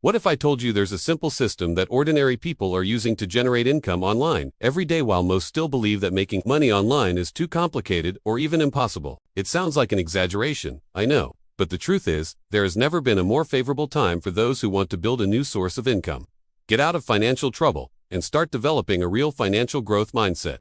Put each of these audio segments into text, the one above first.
What if I told you there's a simple system that ordinary people are using to generate income online every day while most still believe that making money online is too complicated or even impossible? It sounds like an exaggeration, I know, but the truth is, there has never been a more favorable time for those who want to build a new source of income, get out of financial trouble, and start developing a real financial growth mindset.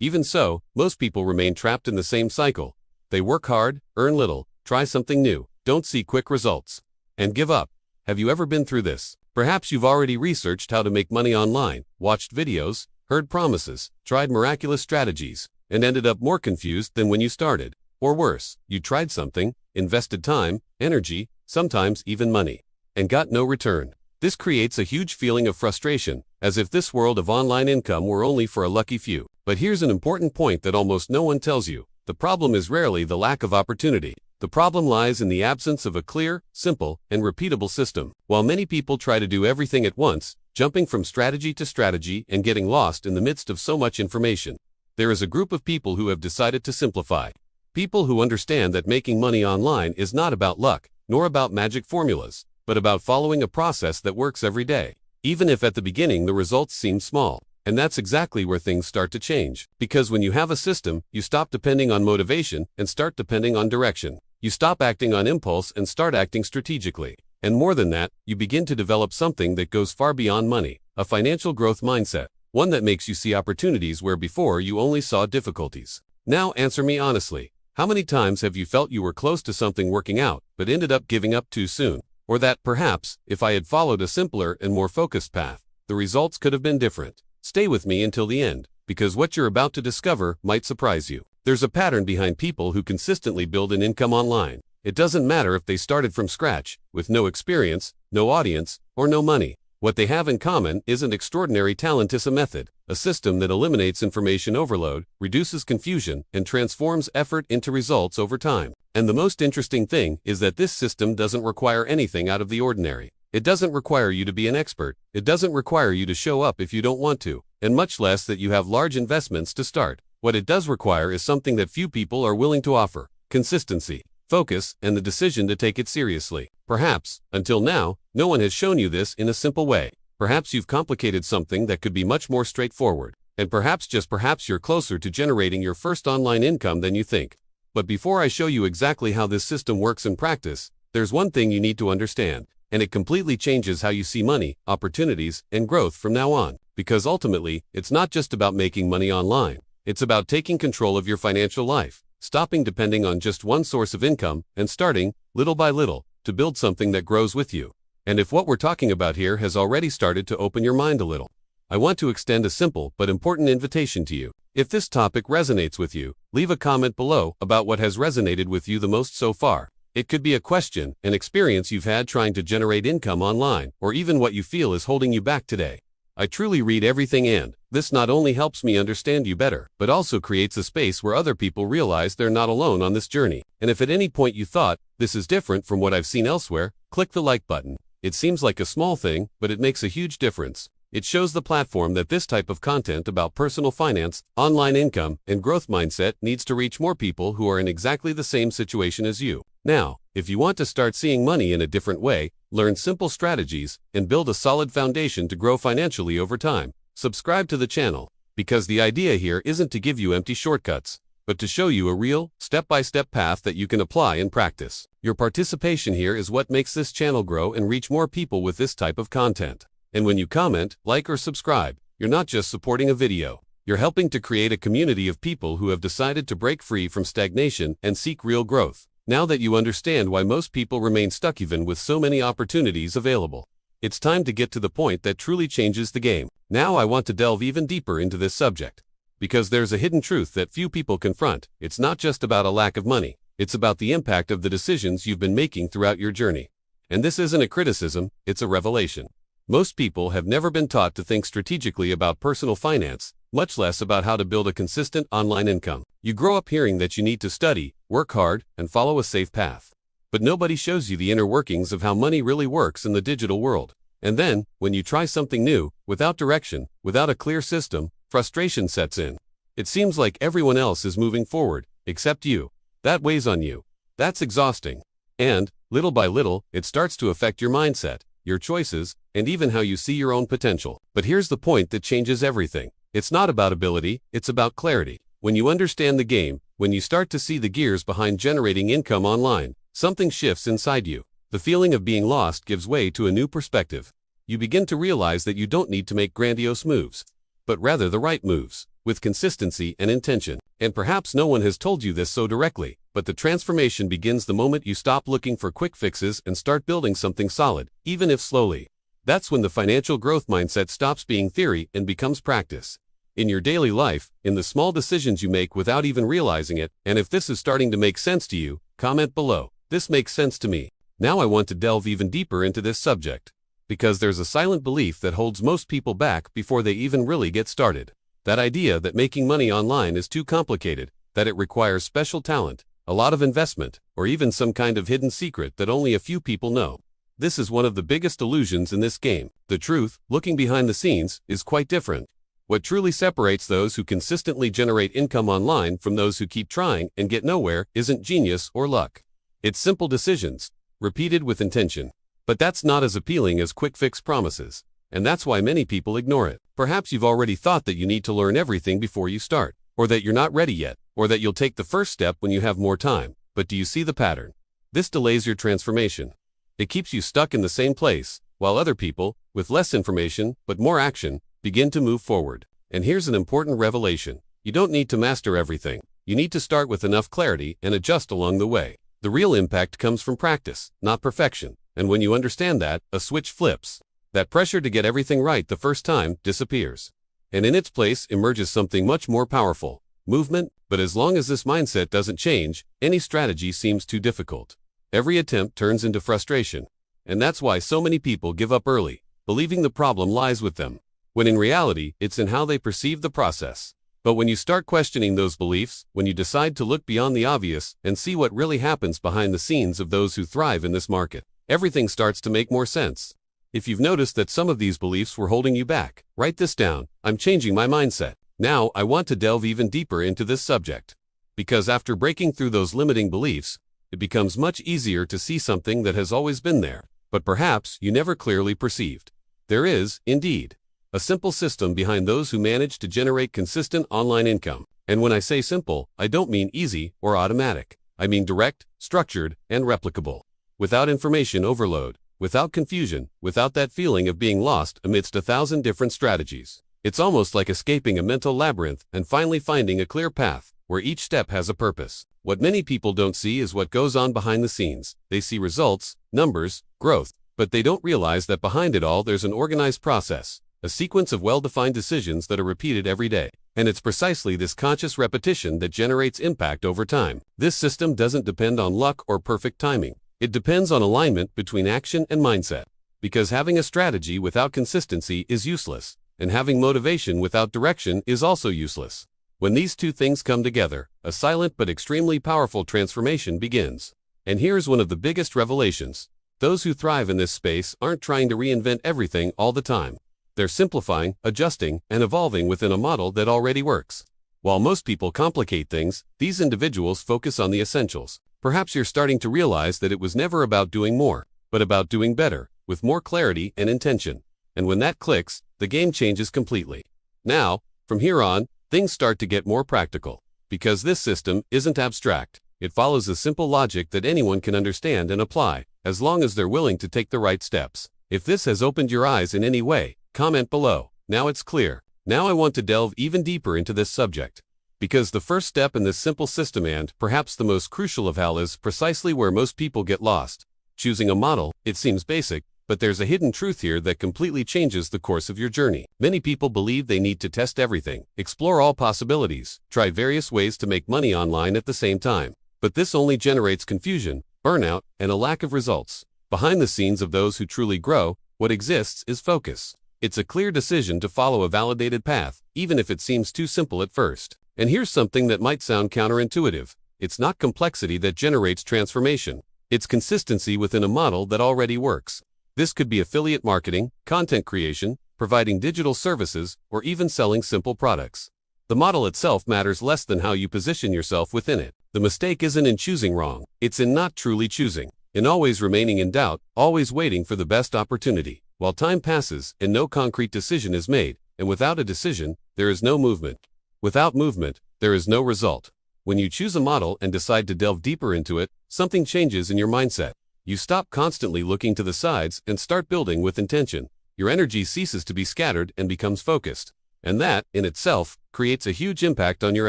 Even so, most people remain trapped in the same cycle. They work hard, earn little, try something new, don't see quick results, and give up. Have you ever been through this? Perhaps you've already researched how to make money online, watched videos, heard promises, tried miraculous strategies, and ended up more confused than when you started. Or worse, you tried something, invested time, energy, sometimes even money, and got no return. This creates a huge feeling of frustration, as if this world of online income were only for a lucky few. But here's an important point that almost no one tells you. The problem is rarely the lack of opportunity. The problem lies in the absence of a clear, simple, and repeatable system. While many people try to do everything at once, jumping from strategy to strategy and getting lost in the midst of so much information, there is a group of people who have decided to simplify. People who understand that making money online is not about luck, nor about magic formulas, but about following a process that works every day, even if at the beginning the results seem small. And that's exactly where things start to change. Because when you have a system, you stop depending on motivation and start depending on direction. You stop acting on impulse and start acting strategically. And more than that, you begin to develop something that goes far beyond money, a financial growth mindset, one that makes you see opportunities where before you only saw difficulties. Now answer me honestly. How many times have you felt you were close to something working out, but ended up giving up too soon? Or that, perhaps, if I had followed a simpler and more focused path, the results could have been different? Stay with me until the end, because what you're about to discover might surprise you. There's a pattern behind people who consistently build an income online. It doesn't matter if they started from scratch, with no experience, no audience, or no money. What they have in common is an extraordinary talent. Is a method, a system that eliminates information overload, reduces confusion, and transforms effort into results over time. And the most interesting thing is that this system doesn't require anything out of the ordinary. It doesn't require you to be an expert. It doesn't require you to show up if you don't want to, and much less that you have large investments to start. What it does require is something that few people are willing to offer: consistency, focus, and the decision to take it seriously. Perhaps, until now, no one has shown you this in a simple way. Perhaps you've complicated something that could be much more straightforward. And perhaps, just perhaps, you're closer to generating your first online income than you think. But before I show you exactly how this system works in practice, there's one thing you need to understand. And it completely changes how you see money, opportunities, and growth from now on. Because ultimately, it's not just about making money online. It's about taking control of your financial life, stopping depending on just one source of income, and starting, little by little, to build something that grows with you. And if what we're talking about here has already started to open your mind a little, I want to extend a simple but important invitation to you. If this topic resonates with you, leave a comment below about what has resonated with you the most so far. It could be a question, an experience you've had trying to generate income online, or even what you feel is holding you back today. I truly read everything, and this not only helps me understand you better, but also creates a space where other people realize they're not alone on this journey. And if at any point you thought, this is different from what I've seen elsewhere, click the like button. It seems like a small thing, but it makes a huge difference. It shows the platform that this type of content about personal finance, online income, and growth mindset needs to reach more people who are in exactly the same situation as you. Now, if you want to start seeing money in a different way, learn simple strategies, and build a solid foundation to grow financially over time, subscribe to the channel. Because the idea here isn't to give you empty shortcuts, but to show you a real, step-by-step path that you can apply in practice. Your participation here is what makes this channel grow and reach more people with this type of content. And when you comment, like, or subscribe, you're not just supporting a video. You're helping to create a community of people who have decided to break free from stagnation and seek real growth. Now that you understand why most people remain stuck even with so many opportunities available, it's time to get to the point that truly changes the game. Now I want to delve even deeper into this subject, because there's a hidden truth that few people confront. It's not just about a lack of money. It's about the impact of the decisions you've been making throughout your journey. And this isn't a criticism, it's a revelation. Most people have never been taught to think strategically about personal finance, much less about how to build a consistent online income. You grow up hearing that you need to study, work hard, and follow a safe path. But nobody shows you the inner workings of how money really works in the digital world. And then, when you try something new, without direction, without a clear system, frustration sets in. It seems like everyone else is moving forward, except you. That weighs on you. That's exhausting. And, little by little, it starts to affect your mindset. your choices, and even how you see your own potential. But here's the point that changes everything. It's not about ability, it's about clarity. When you understand the game, when you start to see the gears behind generating income online, something shifts inside you. The feeling of being lost gives way to a new perspective. You begin to realize that you don't need to make grandiose moves, but rather the right moves, with consistency and intention. And perhaps no one has told you this so directly, but the transformation begins the moment you stop looking for quick fixes and start building something solid, even if slowly. That's when the financial growth mindset stops being theory and becomes practice. In your daily life, in the small decisions you make without even realizing it, and if this is starting to make sense to you, comment below. This makes sense to me. Now I want to delve even deeper into this subject, because there's a silent belief that holds most people back before they even really get started. That idea that making money online is too complicated, that it requires special talent, a lot of investment, or even some kind of hidden secret that only a few people know. This is one of the biggest illusions in this game. The truth, looking behind the scenes, is quite different. What truly separates those who consistently generate income online from those who keep trying and get nowhere isn't genius or luck. It's simple decisions, repeated with intention. But that's not as appealing as quick fix promises, and that's why many people ignore it. Perhaps you've already thought that you need to learn everything before you start, or that you're not ready yet, or that you'll take the first step when you have more time. But do you see the pattern? This delays your transformation. It keeps you stuck in the same place, while other people, with less information but more action, begin to move forward. And here's an important revelation. You don't need to master everything. You need to start with enough clarity and adjust along the way. The real impact comes from practice, not perfection. And when you understand that, a switch flips. That pressure to get everything right the first time disappears. And in its place emerges something much more powerful, movement. But as long as this mindset doesn't change, any strategy seems too difficult. Every attempt turns into frustration. And that's why so many people give up early, believing the problem lies with them, when in reality, it's in how they perceive the process. But when you start questioning those beliefs, when you decide to look beyond the obvious and see what really happens behind the scenes of those who thrive in this market, everything starts to make more sense. If you've noticed that some of these beliefs were holding you back, write this down. I'm changing my mindset. Now, I want to delve even deeper into this subject. Because after breaking through those limiting beliefs, it becomes much easier to see something that has always been there, but perhaps you never clearly perceived. There is, indeed, a simple system behind those who manage to generate consistent online income. And when I say simple, I don't mean easy or automatic. I mean direct, structured, and replicable. Without information overload, without confusion, without that feeling of being lost amidst 1,000 different strategies. It's almost like escaping a mental labyrinth and finally finding a clear path, where each step has a purpose. What many people don't see is what goes on behind the scenes. They see results, numbers, growth, but they don't realize that behind it all there's an organized process. A sequence of well-defined decisions that are repeated every day. And it's precisely this conscious repetition that generates impact over time. This system doesn't depend on luck or perfect timing. It depends on alignment between action and mindset. Because having a strategy without consistency is useless, and having motivation without direction is also useless. When these two things come together, a silent but extremely powerful transformation begins. And here's one of the biggest revelations. Those who thrive in this space aren't trying to reinvent everything all the time. They're simplifying, adjusting, and evolving within a model that already works. While most people complicate things, these individuals focus on the essentials. Perhaps you're starting to realize that it was never about doing more, but about doing better, with more clarity and intention. And when that clicks, the game changes completely. Now, from here on, things start to get more practical. Because this system isn't abstract. It follows a simple logic that anyone can understand and apply, as long as they're willing to take the right steps. If this has opened your eyes in any way, comment below. Now it's clear. Now I want to delve even deeper into this subject. Because the first step in this simple system, and perhaps the most crucial of all, is precisely where most people get lost. Choosing a model. It seems basic, but there's a hidden truth here that completely changes the course of your journey. Many people believe they need to test everything, explore all possibilities, try various ways to make money online at the same time. But this only generates confusion, burnout, and a lack of results. Behind the scenes of those who truly grow, what exists is focus. It's a clear decision to follow a validated path, even if it seems too simple at first. And here's something that might sound counterintuitive. It's not complexity that generates transformation. It's consistency within a model that already works. This could be affiliate marketing, content creation, providing digital services, or even selling simple products. The model itself matters less than how you position yourself within it. The mistake isn't in choosing wrong. It's in not truly choosing. in always remaining in doubt, always waiting for the best opportunity. While time passes and no concrete decision is made, and without a decision, there is no movement. Without movement, there is no result. When you choose a model and decide to delve deeper into it, something changes in your mindset. You stop constantly looking to the sides and start building with intention. Your energy ceases to be scattered and becomes focused. And that, in itself, creates a huge impact on your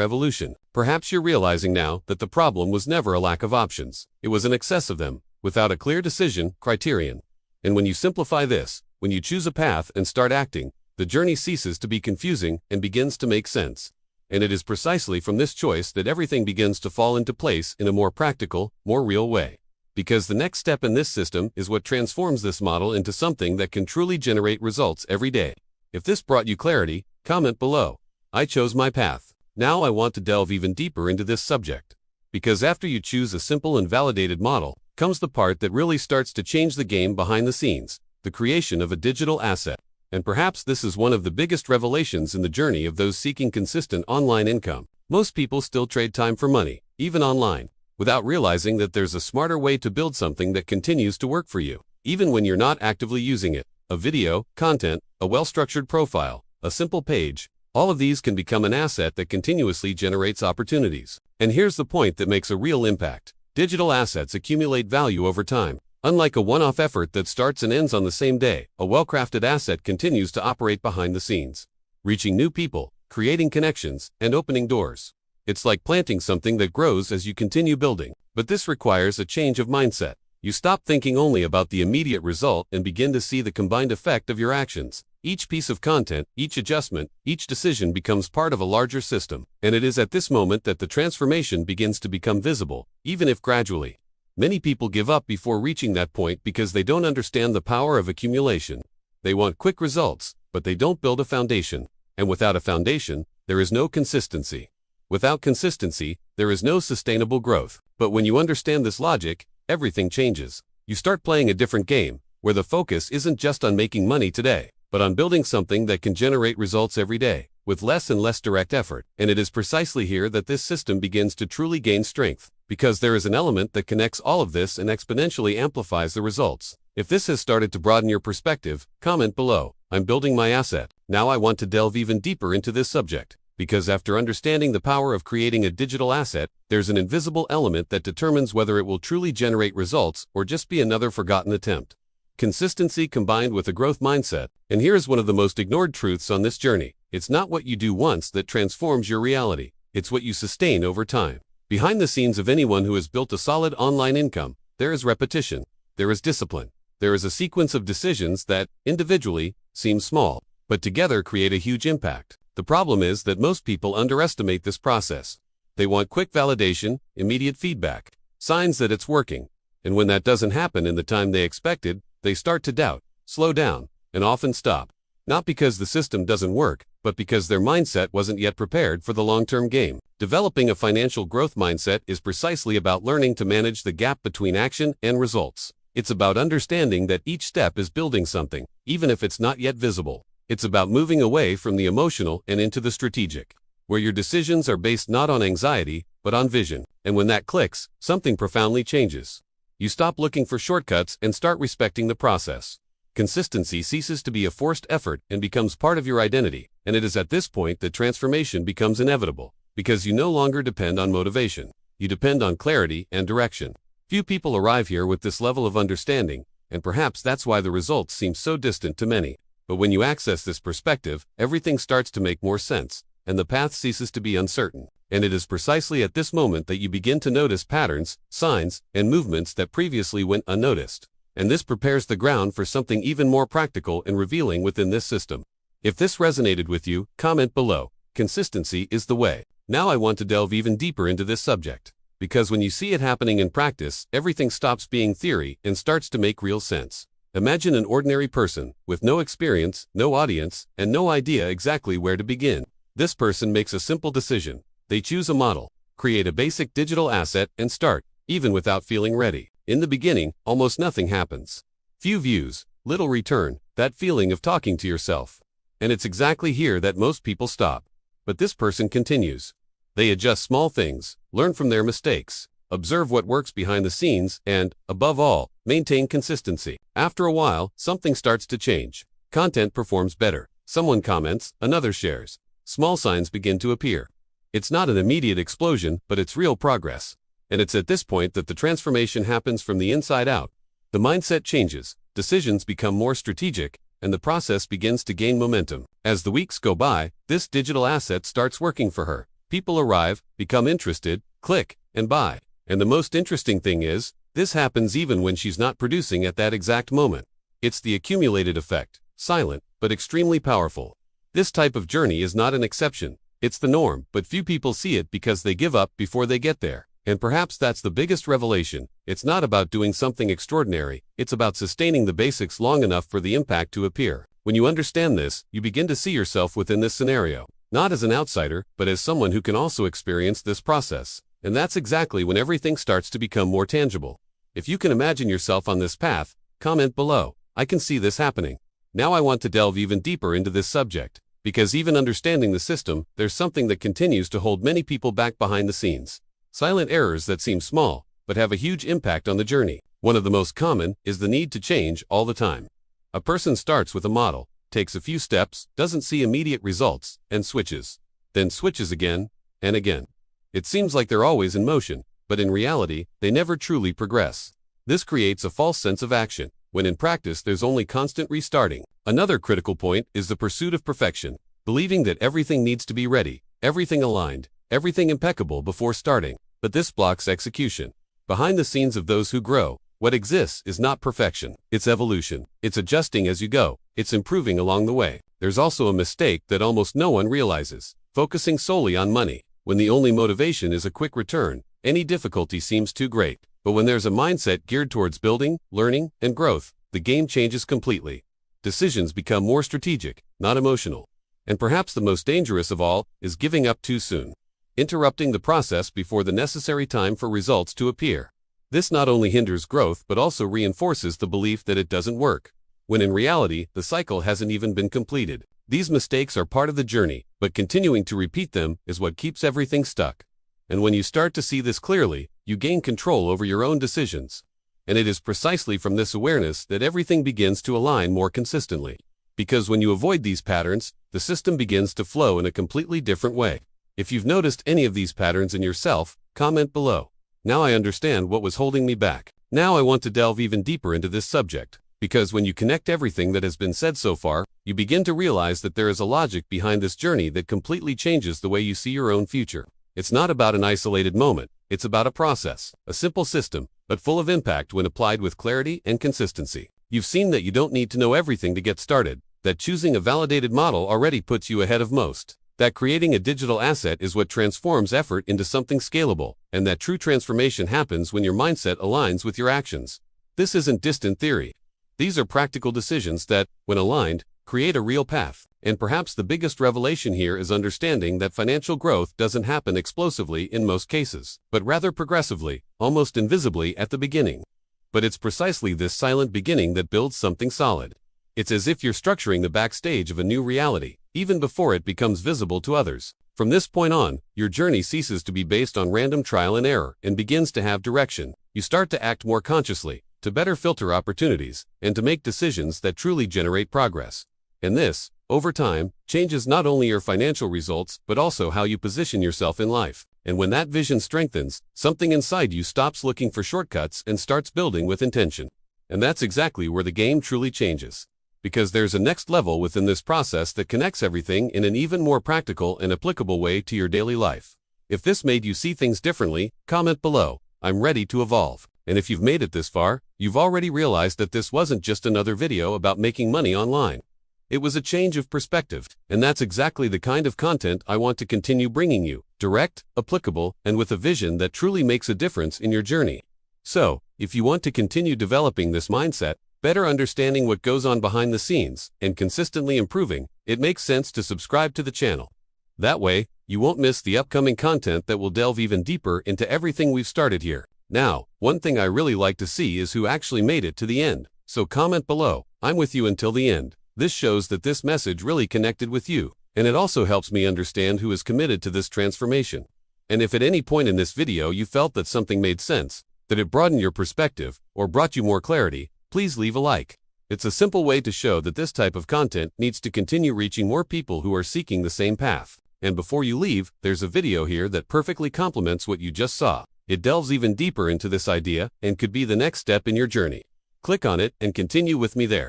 evolution. Perhaps you're realizing now that the problem was never a lack of options. It was an excess of them, without a clear decision criterion. And when you simplify this, when you choose a path and start acting, the journey ceases to be confusing and begins to make sense. And it is precisely from this choice that everything begins to fall into place in a more practical, more real way. Because the next step in this system is what transforms this model into something that can truly generate results every day. If this brought you clarity, comment below. I chose my path. Now I want to delve even deeper into this subject. Because after you choose a simple and validated model, comes the part that really starts to change the game behind the scenes, the creation of a digital asset. And perhaps this is one of the biggest revelations in the journey of those seeking consistent online income. Most people still trade time for money, even online, without realizing that there's a smarter way to build something that continues to work for you, even when you're not actively using it. A video, content, a well-structured profile, a simple page, all of these can become an asset that continuously generates opportunities. And here's the point that makes a real impact. Digital assets accumulate value over time. Unlike a one-off effort that starts and ends on the same day, a well-crafted asset continues to operate behind the scenes, reaching new people, creating connections, and opening doors. It's like planting something that grows as you continue building. But this requires a change of mindset. You stop thinking only about the immediate result and begin to see the combined effect of your actions. Each piece of content, each adjustment, each decision becomes part of a larger system. And it is at this moment that the transformation begins to become visible, even if gradually. Many people give up before reaching that point because they don't understand the power of accumulation. They want quick results, but they don't build a foundation. And without a foundation, there is no consistency. Without consistency, there is no sustainable growth. But when you understand this logic, everything changes. You start playing a different game, where the focus isn't just on making money today, but on building something that can generate results every day, with less and less direct effort. And it is precisely here that this system begins to truly gain strength, because there is an element that connects all of this and exponentially amplifies the results. If this has started to broaden your perspective, comment below. I'm building my asset. Now I want to delve even deeper into this subject. Because after understanding the power of creating a digital asset, there's an invisible element that determines whether it will truly generate results or just be another forgotten attempt. Consistency combined with a growth mindset. And here's one of the most ignored truths on this journey. It's not what you do once that transforms your reality. It's what you sustain over time. Behind the scenes of anyone who has built a solid online income, there is repetition. There is discipline. There is a sequence of decisions that, individually, seem small, but together create a huge impact. The problem is that most people underestimate this process. They want quick validation, immediate feedback, signs that it's working. And when that doesn't happen in the time they expected, they start to doubt, slow down, and often stop. Not because the system doesn't work, but because their mindset wasn't yet prepared for the long-term game. Developing a financial growth mindset is precisely about learning to manage the gap between action and results. It's about understanding that each step is building something, even if it's not yet visible. It's about moving away from the emotional and into the strategic, where your decisions are based not on anxiety, but on vision. And when that clicks, something profoundly changes. You stop looking for shortcuts and start respecting the process. Consistency ceases to be a forced effort and becomes part of your identity. And it is at this point that transformation becomes inevitable, because you no longer depend on motivation. You depend on clarity and direction. Few people arrive here with this level of understanding, and perhaps that's why the results seem so distant to many. But when you access this perspective, everything starts to make more sense, and the path ceases to be uncertain. And it is precisely at this moment that you begin to notice patterns, signs, and movements that previously went unnoticed. And this prepares the ground for something even more practical and revealing within this system. If this resonated with you, comment below. Consistency is the way. Now I want to delve even deeper into this subject. Because when you see it happening in practice, everything stops being theory and starts to make real sense. Imagine an ordinary person, with no experience, no audience, and no idea exactly where to begin. This person makes a simple decision. They choose a model, create a basic digital asset, and start, even without feeling ready. In the beginning, almost nothing happens. Few views, little return, that feeling of talking to yourself. And it's exactly here that most people stop. But this person continues. They adjust small things, learn from their mistakes, observe what works behind the scenes, and, above all, maintain consistency. After a while, something starts to change. Content performs better. Someone comments, another shares. Small signs begin to appear. It's not an immediate explosion, but it's real progress. And it's at this point that the transformation happens from the inside out. The mindset changes, decisions become more strategic, and the process begins to gain momentum. As the weeks go by, this digital asset starts working for her. People arrive, become interested, click, and buy. And the most interesting thing is, this happens even when she's not producing at that exact moment. It's the accumulated effect, silent, but extremely powerful. This type of journey is not an exception. It's the norm, but few people see it because they give up before they get there. And perhaps that's the biggest revelation. It's not about doing something extraordinary, it's about sustaining the basics long enough for the impact to appear. When you understand this, you begin to see yourself within this scenario, not as an outsider, but as someone who can also experience this process. And that's exactly when everything starts to become more tangible. If you can imagine yourself on this path, comment below. I can see this happening. Now I want to delve even deeper into this subject, because even understanding the system, there's something that continues to hold many people back behind the scenes. Silent errors that seem small, but have a huge impact on the journey. One of the most common is the need to change all the time. A person starts with a model, takes a few steps, doesn't see immediate results, and switches. Then switches again, and again. It seems like they're always in motion, but in reality, they never truly progress. This creates a false sense of action, when in practice there's only constant restarting. Another critical point is the pursuit of perfection, believing that everything needs to be ready, everything aligned, everything impeccable before starting. But this blocks execution. Behind the scenes of those who grow, what exists is not perfection, it's evolution. It's adjusting as you go, it's improving along the way. There's also a mistake that almost no one realizes: focusing solely on money. When the only motivation is a quick return, any difficulty seems too great. But when there's a mindset geared towards building, learning, and growth, the game changes completely. Decisions become more strategic, not emotional. And perhaps the most dangerous of all is giving up too soon, interrupting the process before the necessary time for results to appear. This not only hinders growth but also reinforces the belief that it doesn't work, when in reality, the cycle hasn't even been completed. These mistakes are part of the journey, but continuing to repeat them is what keeps everything stuck. And when you start to see this clearly, you gain control over your own decisions. And it is precisely from this awareness that everything begins to align more consistently. Because when you avoid these patterns, the system begins to flow in a completely different way. If you've noticed any of these patterns in yourself, comment below. Now I understand what was holding me back. Now I want to delve even deeper into this subject, because when you connect everything that has been said so far, you begin to realize that there is a logic behind this journey that completely changes the way you see your own future. It's not about an isolated moment, it's about a process, a simple system, but full of impact when applied with clarity and consistency. You've seen that you don't need to know everything to get started, that choosing a validated model already puts you ahead of most, that creating a digital asset is what transforms effort into something scalable, and that true transformation happens when your mindset aligns with your actions. This isn't distant theory. These are practical decisions that, when aligned, create a real path. And perhaps the biggest revelation here is understanding that financial growth doesn't happen explosively in most cases, but rather progressively, almost invisibly at the beginning. But it's precisely this silent beginning that builds something solid. It's as if you're structuring the backstage of a new reality, even before it becomes visible to others. From this point on, your journey ceases to be based on random trial and error and begins to have direction. You start to act more consciously, to better filter opportunities, and to make decisions that truly generate progress. And this, over time, changes not only your financial results but also how you position yourself in life. And when that vision strengthens, something inside you stops looking for shortcuts and starts building with intention. And that's exactly where the game truly changes. Because there's a next level within this process that connects everything in an even more practical and applicable way to your daily life. If this made you see things differently, comment below. I'm ready to evolve. And if you've made it this far, you've already realized that this wasn't just another video about making money online. It was a change of perspective, and that's exactly the kind of content I want to continue bringing you, direct, applicable, and with a vision that truly makes a difference in your journey. So, if you want to continue developing this mindset, better understanding what goes on behind the scenes, and consistently improving, it makes sense to subscribe to the channel. That way, you won't miss the upcoming content that will delve even deeper into everything we've started here. Now, one thing I really like to see is who actually made it to the end. So comment below. I'm with you until the end. This shows that this message really connected with you, and it also helps me understand who is committed to this transformation. And if at any point in this video you felt that something made sense, that it broadened your perspective, or brought you more clarity, please leave a like. It's a simple way to show that this type of content needs to continue reaching more people who are seeking the same path. And before you leave, there's a video here that perfectly complements what you just saw. It delves even deeper into this idea and could be the next step in your journey. Click on it and continue with me there.